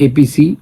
APC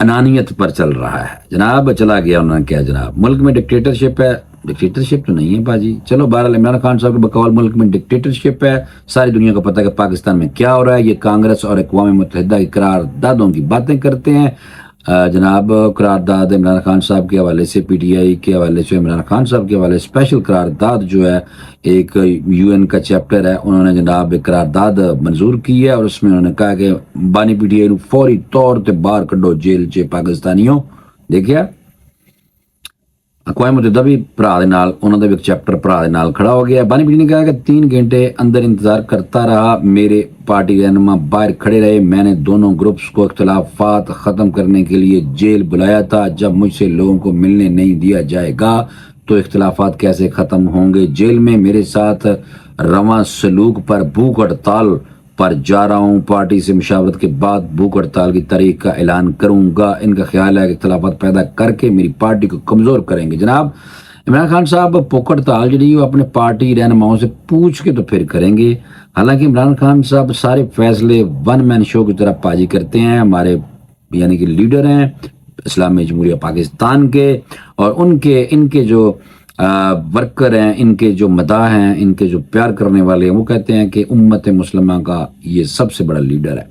انانیت پر چل رہا ہے جناب. چلا گیا انہوں نے کیا جناب, ملک میں ڈکٹیٹرشپ ہے. ڈکٹیٹرشپ تو نہیں ہے باجی. چلو بہرحال عمران خان صاحب کے بقول ملک میں ڈکٹیٹرشپ ہے. ساری دنیا کو پتہ ہے کہ پاکستان میں کیا ہو رہا ہے. یہ کانگریس اور اقوام متحدہ کی قراردادوں کی باتیں کرتے ہیں جناب. قرارداد عمران خان صاحب کے حوالے سے, پی ٹی آئی کے حوالے سے, عمران خان صاحب کے حوالے سے اسپیشل قرارداد جو ہے ایک یو این کا چیپٹر ہے, انہوں نے جناب ایک قرارداد منظور کی ہے اور اس میں انہوں نے کہا کہ بانی پی ٹی آئی فوری طور تے باہر کڈو جیل چ پاکستانیوں. دیکھیا اقوام متحدہ بھی بھرا دے نال انہوں نے بھی ایک چیپٹر بھرا دے نال کھڑا ہو گیا. بانی پی ٹی نے کہا کہ 3 گھنٹے اندر انتظار کرتا رہا, میرے پارٹی رہنما باہر کھڑے رہے, میں نے دونوں گروپس کو اختلافات ختم کرنے کے لیے جیل بلایا تھا. جب مجھ سے لوگوں کو ملنے نہیں دیا جائے گا تو اختلافات کیسے ختم ہوں گے. جیل میں میرے ساتھ رواں سلوک پر بھوک ہڑتال پر جا رہا ہوں. پارٹی سے مشاورت کے بعد بھوک ہڑتال کی تاریخ کا اعلان کروں گا. ان کا خیال ہے کہ اختلافات پیدا کر کے میری پارٹی کو کمزور کریں گے. جناب عمران خان صاحب بھوک ہڑتال جڑی وہ اپنے پارٹی رہنماؤں سے پوچھ کے تو پھر کریں گے. حالانکہ عمران خان صاحب سارے فیصلے ون مین شو کی طرح بازی کرتے ہیں. ہمارے یعنی کہ لیڈر ہیں اسلامی جمہوریہ پاکستان کے, اور ان کے جو ورکر ہیں, ان کے جو مداح ہیں, ان کے جو پیار کرنے والے ہیں, وہ کہتے ہیں کہ امت مسلمہ کا یہ سب سے بڑا لیڈر ہے.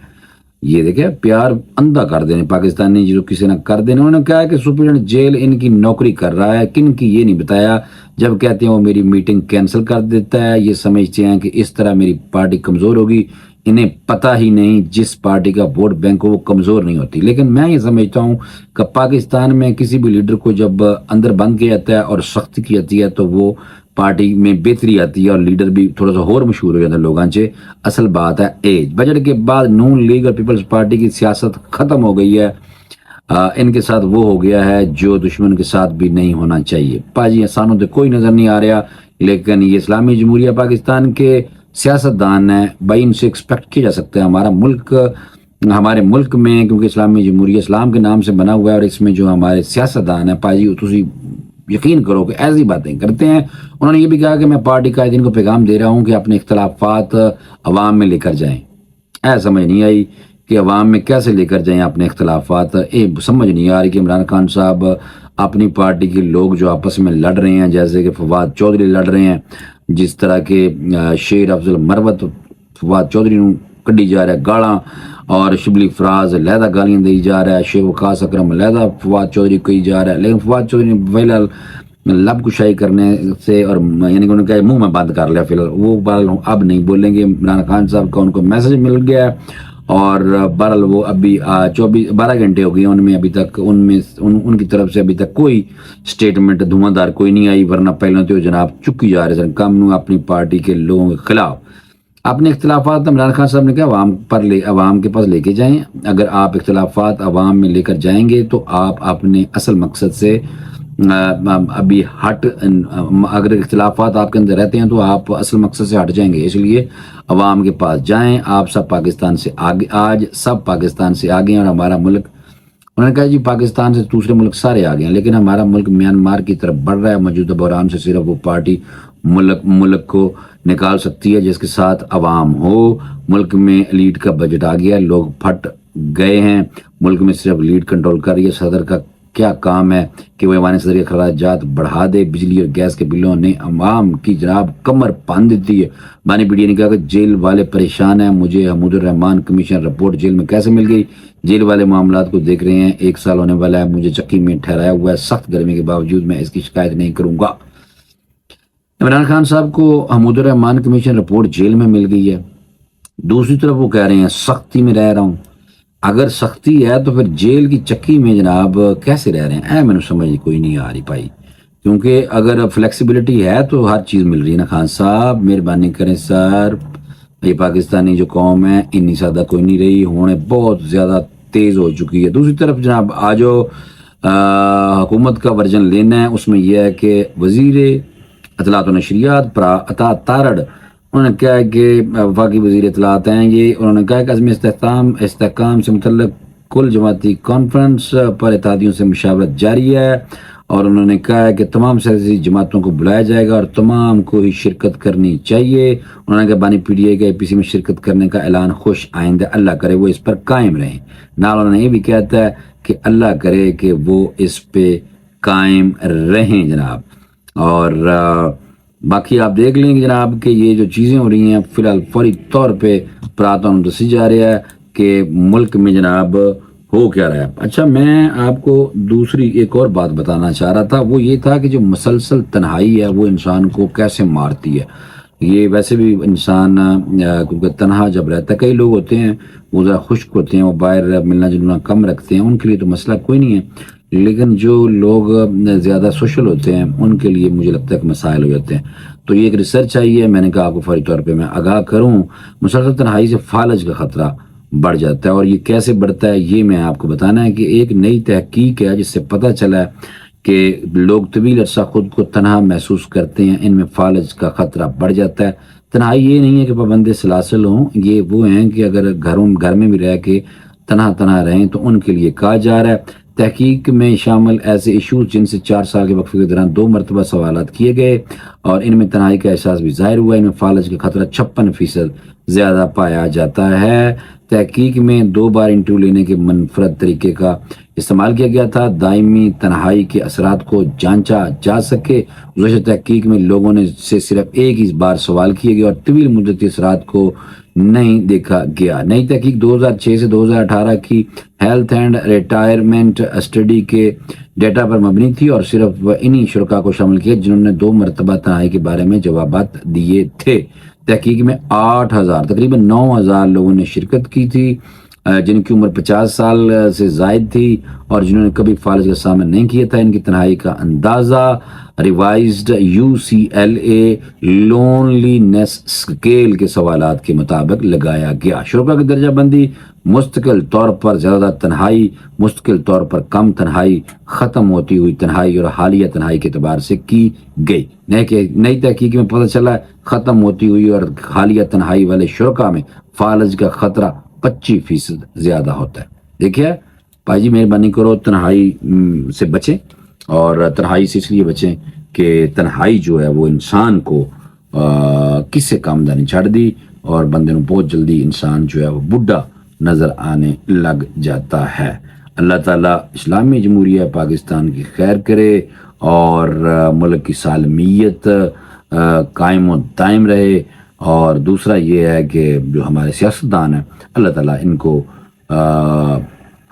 یہ دیکھیں پیار اندھا کر دینے پاکستانی جو کسی نہ کر دینے. انہوں نے کہا کہ سپرنٹینڈنٹ جیل ان کی نوکری کر رہا ہے, کن کی یہ نہیں بتایا. جب کہتے ہیں وہ میری میٹنگ کینسل کر دیتا ہے, یہ سمجھتے ہیں کہ اس طرح میری پارٹی کمزور ہوگی. انہیں پتہ ہی نہیں جس پارٹی کا ووٹ بینک ہو وہ کمزور نہیں ہوتی. لیکن میں یہ سمجھتا ہوں کہ پاکستان میں کسی بھی لیڈر کو جب اندر بند کیا جاتا ہے اور سختی کی جاتی ہے تو وہ پارٹی میں بہتری آتی ہے اور لیڈر بھی تھوڑا سا اور مشہور ہو جاتا ہے لوگاں سے. اصل بات ہے ایج. بجٹ کے بعد نون لیگ اور پیپلز پارٹی کی سیاست ختم ہو گئی ہے. ان کے ساتھ وہ ہو گیا ہے جو دشمن کے ساتھ بھی نہیں ہونا چاہیے. پاجی آسانوں تو کوئی نظر نہیں آ رہا, لیکن یہ اسلامی جمہوریہ پاکستان کے سیاستدان ہیں بھائی, ان سے ایکسپیکٹ کیا جا سکتا ہے. ہمارے ملک میں کیونکہ اسلامی جمہوریہ اسلام کے نام سے بنا ہوا ہے, اور اس میں جو ہمارے سیاستدان ہیں پاجی تسی یقین کرو کہ ایسی باتیں کرتے ہیں. انہوں نے یہ بھی کہا کہ میں پارٹی قائدین کو پیغام دے رہا ہوں کہ اپنے اختلافات عوام میں لے کر جائیں. سمجھ نہیں آئی کہ عوام میں کیسے لے کر جائیں اپنے اختلافات. سمجھ نہیں آ رہی کہ عمران خان صاحب اپنی پارٹی کے لوگ جو آپس میں لڑ رہے ہیں, جیسے کہ فواد چودھری لڑ رہے ہیں, جس طرح کے شیر افضل مروت فواد چودھری نو کڈی جا رہا ہے گالاں, اور شبلی فراز علیحدہ گالیاں دی جا رہا ہے, شیخ وقاص اکرم علیحدہ فواد چودھری کہی جا رہا ہے. لیکن فواد چودھری نے فی الحال لب کشائی کرنے سے اور یعنی کہ انہوں نے کہا منہ میں بند کر لیا فی الحال, وہ بہرحال اب نہیں بولیں گے. عمران خان صاحب کا ان کو میسج مل گیا ہے, اور بہرحال وہ ابھی 12 گھنٹے ہو گئے ان میں, ابھی تک ان کی طرف سے ابھی تک کوئی سٹیٹمنٹ دھواں دار کوئی نہیں آئی. ورنہ پہلے تو جناب چکی جا رہے سن کم اپنی پارٹی کے لوگوں کے خلاف. اپنے اختلافات عمران خان صاحب نے کہا عوام کے پاس لے کے جائیں. اگر آپ اختلافات عوام میں لے کر جائیں گے تو آپ اپنے اصل مقصد سے ابھی اگر اختلافات آپ کے اندر رہتے ہیں تو آپ اصل مقصد سے ہٹ جائیں گے. اس لیے عوام کے پاس جائیں. آپ سب پاکستان سے آگے, آج سب پاکستان سے آگے ہیں, اور ہمارا ملک, انہوں نے کہا جی پاکستان سے دوسرے ملک سارے آگے ہیں, لیکن ہمارا ملک میانمار کی طرف بڑھ رہا ہے. موجودہ بحران سے صرف وہ پارٹی ملک کو نکال سکتی ہے جس کے ساتھ عوام ہو. ملک میں لیڈ کا بجٹ آ گیا, لوگ پھٹ گئے ہیں. ملک میں صرف لیڈ کنٹرول کر رہی ہے. صدر کا کیا کام ہے کہ وہ ایوان صدر کے اخراجات بڑھا دے. بجلی اور گیس کے بلوں نے عوام کی جناب کمر باندھ دیتی ہے. بانی پی ٹی نے کہا کہ جیل والے پریشان ہیں, مجھے حمود الرحمان کمیشن رپورٹ جیل میں کیسے مل گئی. جیل والے معاملات کو دیکھ رہے ہیں, 1 سال ہونے والا ہے, مجھے چکی میں ٹھہرایا ہوا ہے. سخت گرمی کے باوجود میں اس کی شکایت نہیں کروں گا. عمران خان صاحب کو حمود الرحمان کمیشن رپورٹ جیل میں مل گئی ہے. دوسری طرف وہ کہہ رہے ہیں سختی میں رہ رہا ہوں. اگر سختی ہے تو پھر جیل کی چکی میں جناب کیسے رہ رہے ہیں؟ میں نے سمجھ کوئی نہیں آ رہی بھائی, کیونکہ اگر فلیکسیبلٹی ہے تو ہر چیز مل رہی ہے نا. خان صاحب مہربانی کریں سر, یہ پاکستانی جو قوم ہے اتنی سادہ کوئی نہیں رہی, ہونے بہت زیادہ تیز ہو چکی ہے. دوسری طرف جناب آج حکومت کا ورژن لینا ہے, اس میں یہ ہے کہ وزیر اطلاعات و نشریات عطا تارڑ, انہوں نے کہا ہے کہ وفاقی وزیر اطلاعات ہیں یہ, انہوں نے کہا کہ عزم استحکام سے متعلق کل جماعتی کانفرنس پر اتحادیوں سے مشاورت جاری ہے, اور انہوں نے کہا ہے کہ تمام سیاسی جماعتوں کو بلایا جائے گا اور تمام کو ہی شرکت کرنی چاہیے. انہوں نے کہا بانی پی ڈی اے کے اے پی سی میں شرکت کرنے کا اعلان خوش آئندہ اللہ کرے وہ اس پر قائم رہیں. نال انہوں نے یہ بھی کہتا ہے کہ اللہ کرے کہ وہ اس پہ قائم رہیں جناب. اور باقی آپ دیکھ لیں گے جناب کہ یہ جو چیزیں ہو رہی ہیں فی الحال فوری طور پہ پراتوں دسی جا رہا ہے کہ ملک میں جناب ہو کیا رہا ہے. اچھا میں آپ کو دوسری ایک اور بات بتانا چاہ رہا تھا، وہ یہ تھا کہ جو مسلسل تنہائی ہے وہ انسان کو کیسے مارتی ہے. یہ ویسے بھی انسان کیونکہ تنہا جب رہتا ہے، کئی لوگ ہوتے ہیں وہ ذرا خشک ہوتے ہیں، وہ باہر ملنا جلنا کم رکھتے ہیں، ان کے لیے تو مسئلہ کوئی نہیں ہے، لیکن جو لوگ زیادہ سوشل ہوتے ہیں ان کے لیے مجھے لگتا ہے کہ مسائل ہو جاتے ہیں. تو یہ ایک ریسرچ آئی ہے، میں نے کہا آپ کو فوری طور پہ میں آگاہ کروں. مسلسل تنہائی سے فالج کا خطرہ بڑھ جاتا ہے، اور یہ کیسے بڑھتا ہے یہ میں آپ کو بتانا ہے کہ ایک نئی تحقیق ہے جس سے پتہ چلا ہے کہ لوگ طویل عرصہ خود کو تنہا محسوس کرتے ہیں، ان میں فالج کا خطرہ بڑھ جاتا ہے. تنہائی یہ نہیں ہے کہ پابند سلاسل ہوں، یہ وہ ہیں کہ اگر گھر میں بھی رہ کے تنہا رہیں تو ان کے لیے کہا جا رہا ہے. تحقیق میں شامل ایسے ایشوز جن سے 4 سال کے وقفے کے دوران 2 مرتبہ سوالات کیے گئے اور ان میں تنہائی کا احساس بھی ظاہر ہوا. ان میں فالج کا خطرہ 56% زیادہ پایا جاتا ہے. تحقیق میں 2 بار انٹرویو لینے کے منفرد طریقے کا استعمال کیا گیا تھا دائمی تنہائی کے اثرات کو جانچا جا سکے. گزشتہ تحقیق میں لوگوں نے سے صرف ایک ہی بار سوال کیے گئے اور طویل مدتی اثرات کو نہیں دیکھا گیا. نئی تحقیق 2006 سے 2018 کی ہیلتھ اینڈ ریٹائرمنٹ اسٹڈی کے ڈیٹا پر مبنی تھی اور صرف انہی شرکاء کو شامل کیا جنہوں نے 2 مرتبہ تنہائی کے بارے میں جوابات دیے تھے. تحقیق میں 8,000 تقریباً 9,000 لوگوں نے شرکت کی تھی جن کی عمر 50 سال سے زائد تھی اور جنہوں نے کبھی فالج کا سامنا نہیں کیا تھا. ان کی تنہائی کا اندازہ ریوائزڈ UCLA لونلی نیس اسکیل کے سوالات کے مطابق لگایا گیا. شرکاء کی درجہ بندی مستقل طور پر زیادہ تنہائی، مستقل طور پر کم تنہائی، ختم ہوتی ہوئی تنہائی اور حالیہ تنہائی کے اعتبار سے کی گئی. نئی تحقیق میں پتہ چلا ہے ختم ہوتی ہوئی اور حالیہ تنہائی والے شرکاء میں فالج کا خطرہ 25% زیادہ ہوتا ہے. دیکھیے بھائی جی مہربانی کرو تنہائی سے بچیں، اور تنہائی سے اس لیے بچیں کہ تنہائی جو ہے وہ انسان کو کس سے کامدانی چھاڑ دی اور بندے کو بہت جلدی انسان جو ہے وہ بڈھا نظر آنے لگ جاتا ہے. اللہ تعالیٰ اسلامی جمہوریہ پاکستان کی خیر کرے اور ملک کی سالمیت قائم و دائم رہے. اور دوسرا یہ ہے کہ جو ہمارے سیاستدان ہیں اللہ تعالیٰ ان کو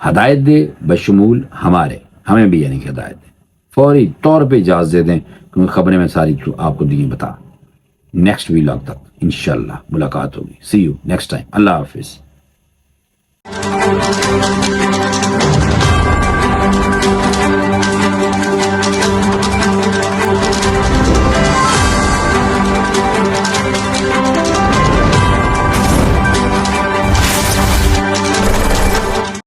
ہدایت دے، بشمول ہمیں بھی یعنی کہ ہدایت دے، فوری طور پہ اجازت دے دیں کیونکہ خبریں میں ساری آپ کو دی بتا. نیکسٹ ویلاگ تک انشاءاللہ ملاقات ہوگی. سی یو نیکسٹ ٹائم. اللہ حافظ.